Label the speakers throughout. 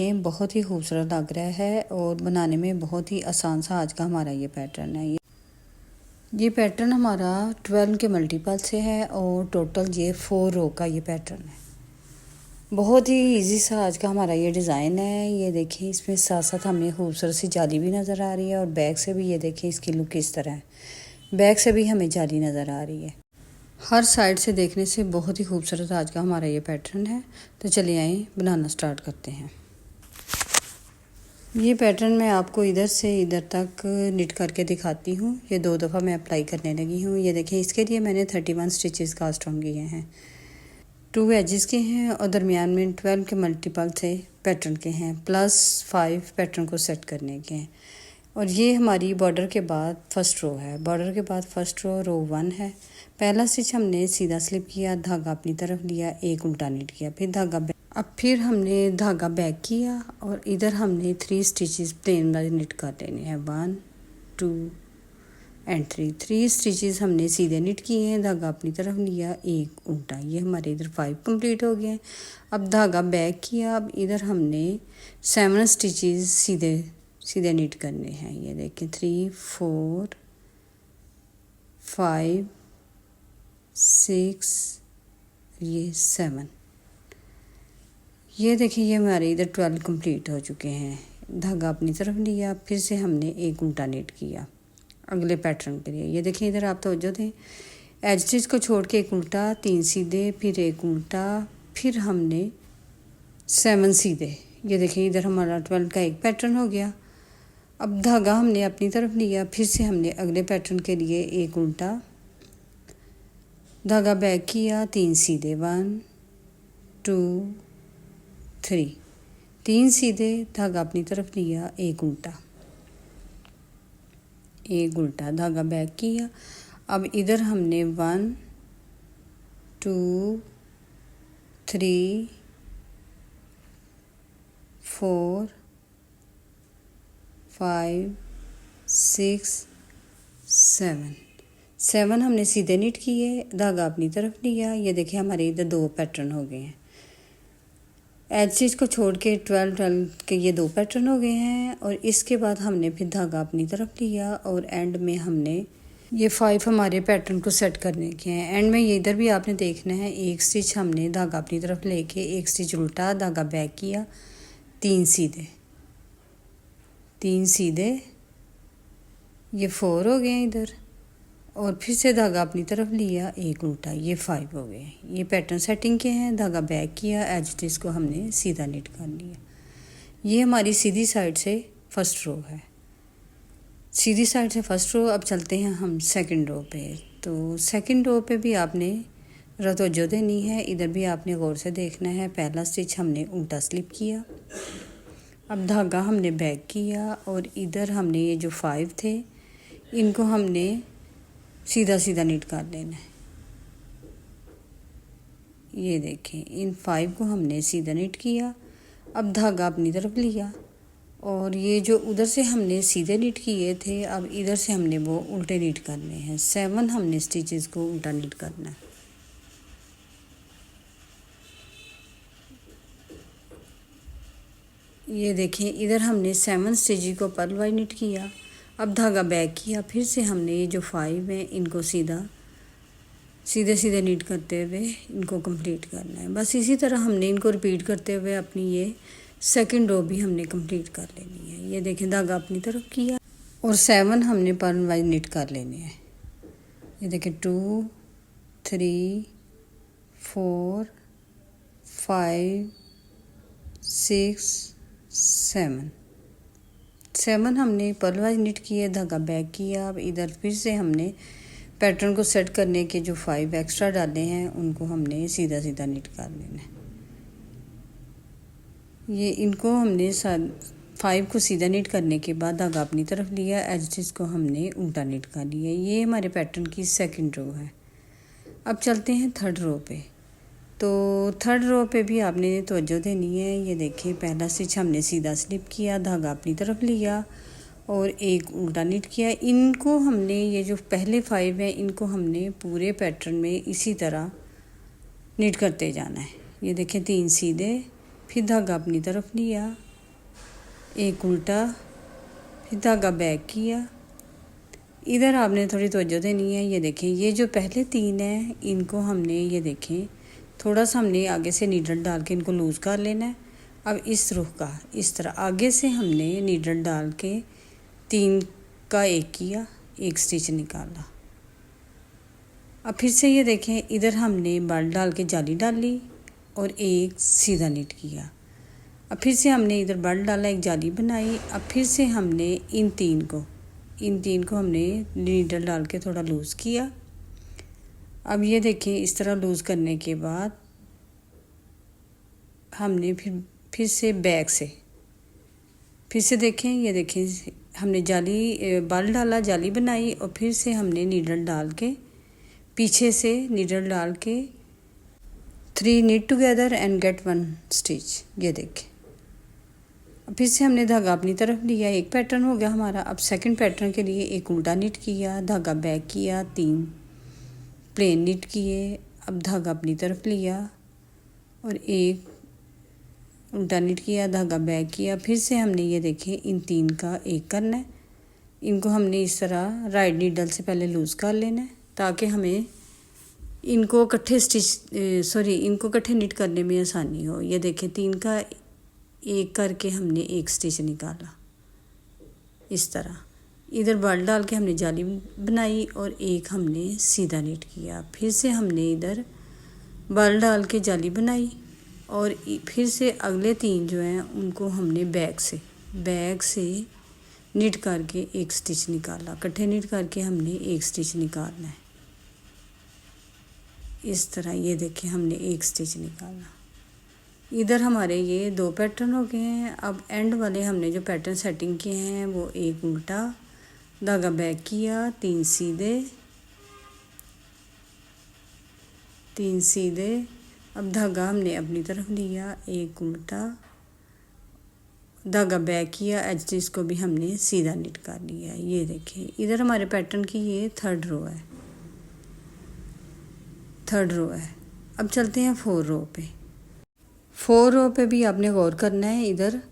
Speaker 1: ये बहुत ही खूबसूरत लग रहा है और बनाने में बहुत ही आसान सा आज का हमारा ये पैटर्न है। ये पैटर्न हमारा 12 के मल्टीपल से है और टोटल ये 4 रो का ये पैटर्न है। बहुत ही इजी सा आज का हमारा ये डिज़ाइन है। ये देखिए, इसमें साथ साथ हमें खूबसूरत सी जाली भी नज़र आ रही है और बैक से भी ये देखिए इसकी लुक किस तरह है। बैक से भी हमें जाली नज़र आ रही है। हर साइड से देखने से बहुत ही खूबसूरत आज का हमारा ये पैटर्न है। तो चलिए आइए बनाना स्टार्ट करते हैं। ये पैटर्न मैं आपको इधर से इधर तक निट करके दिखाती हूँ। ये 2 दफ़ा मैं अप्लाई करने लगी हूँ। ये देखिए, इसके लिए मैंने 31 स्टिचेस कास्ट ऑन किए हैं। 2 एजेस के हैं और दरमियान में 12 के मल्टीपल से पैटर्न के हैं, प्लस 5 पैटर्न को सेट करने के हैं। और ये हमारी बॉर्डर के बाद फर्स्ट रो है। बॉर्डर के बाद फर्स्ट रो 1 है। पहला स्टिच हमने सीधा स्लिप किया, धागा अपनी तरफ लिया, एक उल्टा निट किया, फिर धागा अब फिर हमने धागा बैक किया और इधर हमने 3 स्टिचेस प्लेन वाले निट कर लेने हैं। 1 2 एंड 3 स्टिचेस हमने सीधे निट किए हैं, धागा अपनी तरफ लिया, एक उल्टा। ये हमारे इधर 5 कंप्लीट हो गए हैं। अब धागा बैक किया। अब इधर हमने 7 स्टिचेस सीधे निट करने हैं। ये देखें, 3 4 5 6 ये 7। ये देखिए, ये हमारे इधर 12 कंप्लीट हो चुके हैं। धागा अपनी तरफ लिया, फिर से हमने एक उल्टा निट किया अगले पैटर्न के लिए। ये देखिए, इधर आप तवज्जो दें, एज स्टिच को छोड़ के एक उल्टा, 3 सीधे, फिर एक उल्टा, फिर हमने 7 सीधे। ये देखिए, इधर हमारा 12 का एक पैटर्न हो गया। अब धागा हमने अपनी तरफ लिया, फिर से हमने अगले पैटर्न के लिए एक उल्टा, धागा बैक किया, 3 सीधे, 1 2 3 सीधे, धागा अपनी तरफ लिया, एक उल्टा, धागा बैक किया। अब इधर हमने 1 2 3 4 5 6 7 हमने सीधे निट किए, धागा अपनी तरफ लिया। ये देखिए, हमारे इधर 2 पैटर्न हो गए हैं। एज स्टिच को छोड़ के 12 के ये 2 पैटर्न हो गए हैं। और इसके बाद हमने फिर धागा अपनी तरफ लिया और एंड में हमने ये 5 हमारे पैटर्न को सेट करने के हैं। एंड में ये इधर भी आपने देखना है, एक स्टिच हमने धागा अपनी तरफ लेके एक स्टिच उल्टा, धागा बैक किया, 3 सीधे, ये 4 हो गए इधर, और फिर से धागा अपनी तरफ लिया, एक उल्टा, ये 5 हो गए। ये पैटर्न सेटिंग के हैं। धागा बैक किया, एज स्टिच को हमने सीधा निट कर लिया। ये हमारी सीधी साइड से फर्स्ट रो है। सीधी साइड से फर्स्ट रो। अब चलते हैं हम सेकंड रो पे। तो सेकंड रो पे भी आपने तवज्जो देनी है, इधर भी आपने गौर से देखना है। पहला स्टिच हमने उल्टा स्लिप किया, अब धागा हमने बैक किया और इधर हमने ये जो 5 थे इनको हमने सीधा निट कर लेना है। ये देखें, इन 5 को हमने सीधा निट किया। अब धागा अपनी तरफ लिया और ये जो उधर से हमने सीधे निट किए थे, अब इधर से हमने वो उल्टे निट करने हैं। 7 हमने स्टिचेस को उल्टा निट करना है। ये देखें, इधर हमने 7 स्टिचेस को पर्ल वाइज निट किया। अब धागा बैक किया, फिर से हमने ये जो 5 हैं इनको सीधे निट करते हुए इनको कंप्लीट करना है। बस इसी तरह हमने इनको रिपीट करते हुए अपनी ये सेकंड रो भी हमने कंप्लीट कर लेनी है। ये देखें, धागा अपनी तरफ किया और 7 हमने पर्ल वाइज निट कर लेने हैं। ये देखें, 2 3 4 5 6 7 हमने पर्ल वाइज निट किए, धागा बैक किया। अब इधर फिर से हमने पैटर्न को सेट करने के जो 5 एक्स्ट्रा डाले हैं उनको हमने सीधा निट कर लेना है। ये इनको हमने 5 को सीधा निट करने के बाद धागा अपनी तरफ लिया, एज स्टिच को हमने उल्टा निट कर लिया। ये हमारे पैटर्न की सेकंड रो है। अब चलते हैं थर्ड रो पे। तो थर्ड रो पे भी आपने तवज्जो देनी है। ये देखिए, पहला स्टिच हमने सीधा स्लिप किया, धागा अपनी तरफ लिया और एक उल्टा निट किया। इनको हमने, ये जो पहले 5 हैं इनको हमने पूरे पैटर्न में इसी तरह निट करते जाना है। ये देखें, 3 सीधे, फिर धागा अपनी तरफ लिया एक उल्टा, फिर धागा बैक किया। इधर आपने थोड़ी तवज्जो देनी है। ये देखें, ये जो पहले 3 हैं इनको हमने, ये देखें, थोड़ा सा हमने आगे से नीडल डाल के इनको लूज़ कर लेना है। अब इस रुख का इस तरह आगे से हमने नीडल डाल के 3 का 1 किया, 1 स्टिच निकाला। अब फिर से ये देखें, इधर हमने बल डाल के जाली डाली और 1 सीधा नीट किया। अब फिर से हमने इधर बल डाला, एक जाली बनाई। अब फिर से हमने इन तीन को हमने नीडल डाल के थोड़ा लूज़ किया। अब ये देखें, इस तरह लूज़ करने के बाद हमने फिर से बैक से फिर से देखें, ये देखें, हमने जाली बल डाला, जाली बनाई और फिर से हमने नीडल डाल के पीछे से नीडल डाल के 3 knit together and get 1 stitch. ये देखें, फिर से हमने धागा अपनी तरफ लिया, एक पैटर्न हो गया हमारा। अब सेकंड पैटर्न के लिए एक उल्टा निट किया, धागा बैक किया, 3 प्लेन निट किए। अब धागा अपनी तरफ लिया और एक उल्टा निट किया, धागा बैक किया। फिर से हमने, ये देखें, इन 3 का 1 करना है। इनको हमने इस तरह राइट नीडल से पहले लूज़ कर लेना है ताकि हमें इनको इकट्ठे निट करने में आसानी हो। ये देखें, 3 का 1 करके हमने 1 स्टिच निकाला इस तरह। इधर बल डाल के हमने जाली बनाई और 1 हमने सीधा निट किया। फिर से हमने इधर बल डाल के जाली बनाई और फिर से अगले 3 जो हैं उनको हमने बैक से निट करके 1 स्टिच निकाला। इकट्ठे निट करके हमने 1 स्टिच निकालना है इस तरह। ये देखें, हमने 1 स्टिच निकाला। इधर हमारे ये 2 पैटर्न हो गए हैं। अब एंड वाले हमने जो पैटर्न सेटिंग किए हैं वो एक उल्टा, धागा बैक किया, 3 सीधे। अब धागा हमने अपनी तरफ लिया, एक उल्टा, धागा बैक किया, एजेस को भी हमने सीधा निट कर लिया। ये देखें, इधर हमारे पैटर्न की ये थर्ड रो है। अब चलते हैं 4 रो पे। 4 रो पे भी आपने गौर करना है। इधर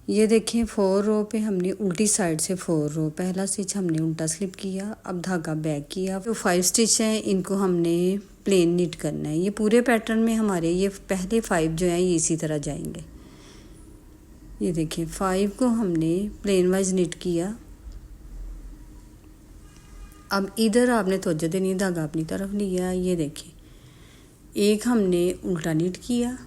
Speaker 1: ये देखें, 4 रो पे हमने उल्टी साइड से 4 रो, पहला स्टिच हमने उल्टा स्लिप किया। अब धागा बैक किया। जो 5 स्टिच हैं इनको हमने प्लेन निट करना है। ये पूरे पैटर्न में हमारे ये पहले 5 जो हैं ये इसी तरह जाएंगे। ये देखें, 5 को हमने प्लेन वाइज निट किया। अब इधर आपने तवज्जो देनी, धागा अपनी तरफ लिया। ये देखें, 1 हमने उल्टा निट किया।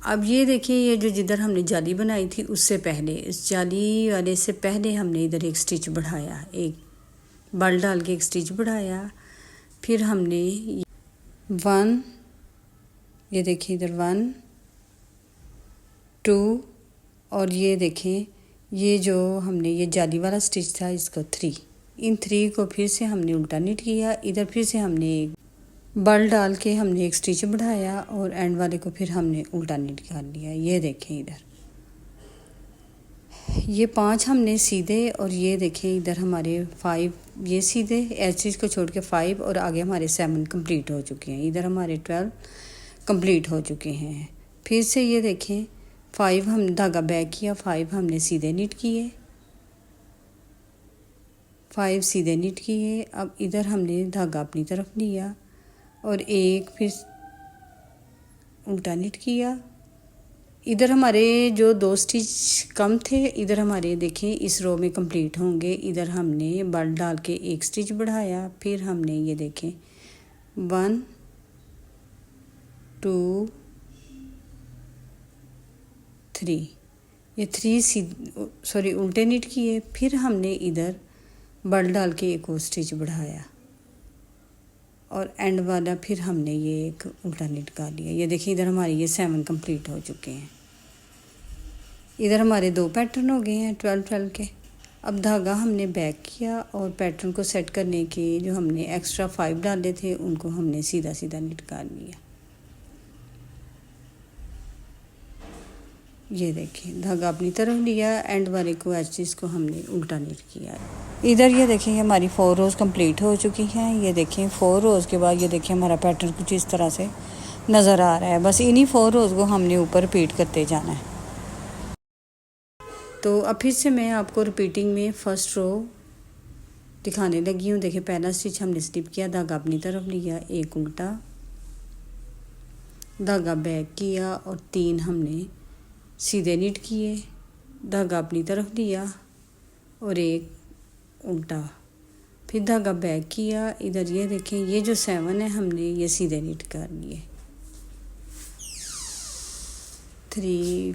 Speaker 1: अब ये देखिए, ये जो जिधर हमने जाली बनाई थी उससे पहले, इस जाली वाले से पहले हमने इधर 1 स्टिच बढ़ाया, एक बल डाल के 1 स्टिच बढ़ाया। फिर हमने 1, ये देखिए इधर 1 2 और ये देखें, ये जो हमने ये जाली वाला स्टिच था इसको 3, इन 3 को फिर से हमने उल्टा निट किया। इधर फिर से हमने बल डाल के हमने 1 स्टिच बढ़ाया और एंड वाले को फिर हमने उल्टा निट कर लिया। ये देखें, इधर ये 5 हमने सीधे और ये देखें इधर हमारे 5 ये सीधे, एजेस को छोड़ के 5 और आगे हमारे 7 कंप्लीट हो चुके हैं। इधर हमारे 12 कंप्लीट हो चुके हैं। फिर से ये देखें, 5 हम धागा बैक किया, 5 हमने सीधे निट किए, 5 सीधे निट किए। अब इधर हमने धागा अपनी तरफ लिया और 1 फिर उल्टा निट किया। इधर हमारे जो 2 स्टिच कम थे, इधर हमारे देखें इस रो में कंप्लीट होंगे। इधर हमने बल डाल के 1 स्टिच बढ़ाया। फिर हमने ये देखें 1 2 3, ये 3 उल्टे निट किए। फिर हमने इधर बल डाल के 1 और स्टिच बढ़ाया और एंड वाला फिर हमने ये एक उल्टा निट कर लिया। ये देखिए, इधर हमारे ये 7 कंप्लीट हो चुके हैं। इधर हमारे 2 पैटर्न हो गए हैं 12 के। अब धागा हमने बैक किया और पैटर्न को सेट करने के जो हमने एक्स्ट्रा 5 डाले थे उनको हमने सीधा निट कर लिया। ये देखिए, धागा अपनी तरफ लिया, एंड वाले को एजेस को हमने उल्टा निट किया। इधर ये देखिए, हमारी 4 रोज़ कंप्लीट हो चुकी हैं। ये देखें, 4 रोज़ के बाद ये देखिए हमारा पैटर्न कुछ इस तरह से नज़र आ रहा है। बस इन्हीं 4 रोज़ को हमने ऊपर रिपीट करते जाना है। तो अब फिर से मैं आपको रिपीटिंग में फर्स्ट रो दिखाने लगी हूँ। देखिए पहला स्टिच हमने स्लिप किया, धागा अपनी तरफ लिया, एक उल्टा, धागा बैक किया और 3 हमने सीधे निट किए, धागा अपनी तरफ लिया और एक उल्टा, फिर धागा बैक किया। इधर ये देखें, ये जो 7 है हमने ये सीधे निट कर लिए, 3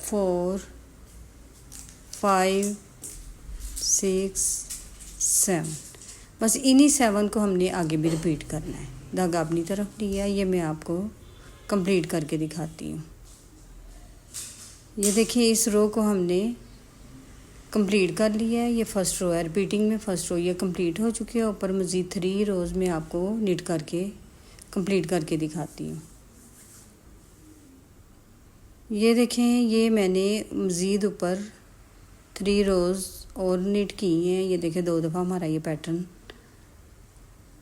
Speaker 1: 4 5 6 7, बस इन्हीं 7 को हमने आगे भी रिपीट करना है। धागा अपनी तरफ लिया, ये मैं आपको कंप्लीट करके दिखाती हूँ। ये देखिए इस रो को हमने कंप्लीट कर लिया है। ये फर्स्ट रो है, रिपीटिंग में फर्स्ट रो ये कंप्लीट हो चुकी है। ऊपर मज़ीद 3 रोज़ में आपको निट करके कंप्लीट करके दिखाती हूँ। ये देखें, ये मैंने मज़ीद ऊपर 3 रोज़ और निट की हैं। ये देखें 2 दफ़ा हमारा ये पैटर्न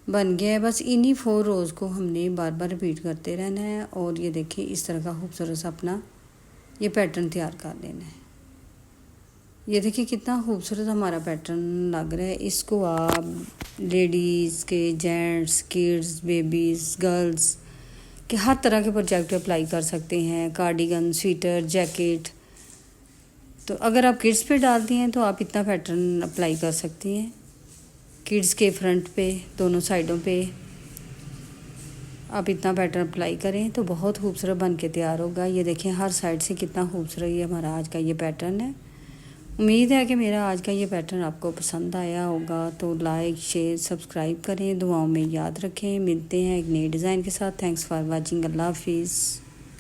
Speaker 1: बन गया है। बस इन्हीं 4 रोज़ को हमने बार बार रिपीट करते रहना है और ये देखिए इस तरह का खूबसूरत सा अपना ये पैटर्न तैयार कर लेना है। ये देखिए कितना खूबसूरत हमारा पैटर्न लग रहा है। इसको आप लेडीज़ के, जेंट्स, किड्स, बेबीज़, गर्ल्स के हर तरह के प्रोजेक्ट पे अप्लाई कर सकते हैं। Cardigan, sweater, jacket. तो अगर आप किड्स पे डालती हैं तो आप इतना पैटर्न अप्लाई कर सकती हैं। किड्स के फ्रंट पे, दोनों साइडों पे आप इतना पैटर्न अप्लाई करें तो बहुत खूबसूरत बन के तैयार होगा। ये देखें हर साइड से कितना खूबसूरत ये हमारा आज का ये पैटर्न है। उम्मीद है कि मेरा आज का ये पैटर्न आपको पसंद आया होगा। तो लाइक, शेयर, सब्सक्राइब करें, दुआओं में याद रखें। मिलते हैं एक नए डिज़ाइन के साथ। Thanks for watching. अल्लाह हाफिज़।